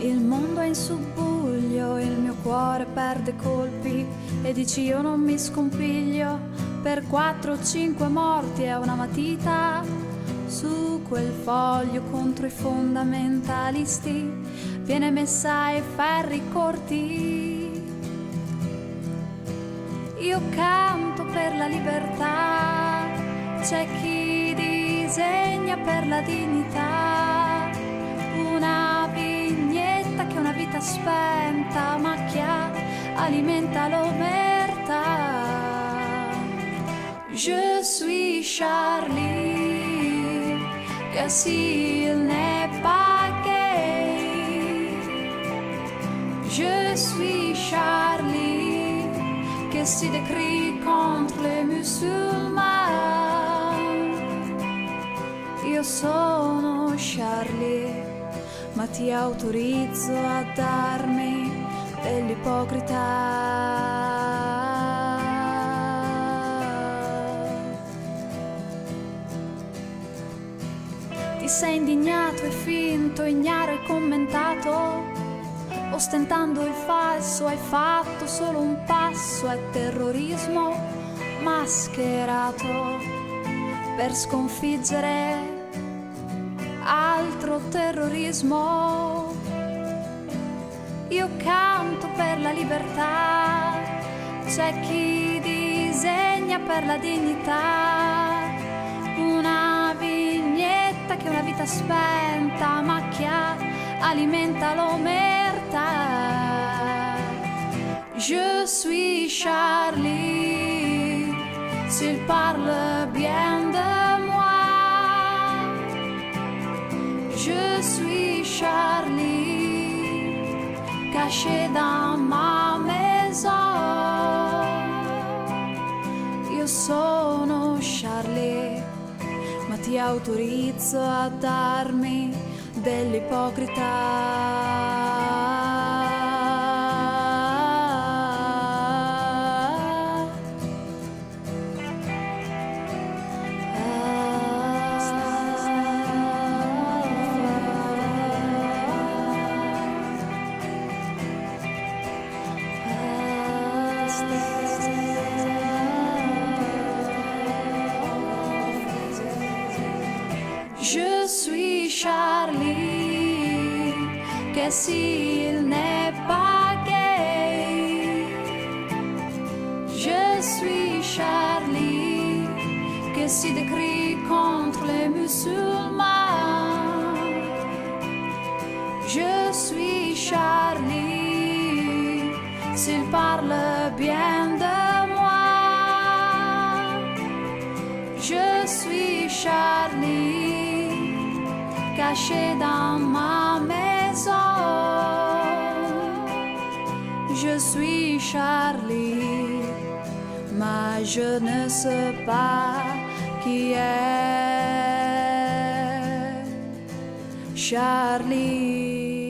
Il mondo è in subbuglio, il mio cuore perde colpi e dici io non mi scompiglio per 4 o 5 morti e una matita su quel foglio contro i fondamentalisti viene messa ai ferri corti. Io canto per la libertà, c'è chi disegna per la dignità, una vignetta che una vita spenta macchia alimenta l'omertà. Je suis Charlie, car s'il n'est pas gay. Je suis Charlie, che si décrit contre les musulmans. Io sono Charlie, ma ti autorizzo a darmi dell'ipocrita. Ti sei indignato e finto, ignaro e commentato, ostentando il falso, hai fatto solo un passo, è terrorismo mascherato per sconfiggere altro terrorismo. Io canto per la libertà, c'è chi disegna per la dignità, una vignetta che una vita spenta macchia alimenta l'omertà. Je suis Charlie, s'il parle bien de moi. Je suis Charlie, caché dans ma maison. Io sono Charlie, ma ti autorizzo a darmi Je suis Charlie, que s'il n'est pas gay. Je suis Charlie, que si décrit contre les musulmans. Je suis Charlie, s'il parle bien de moi. Je suis Charlie, caché dans ma maison. Je suis Charlie, mais je ne sais pas qui est Charlie.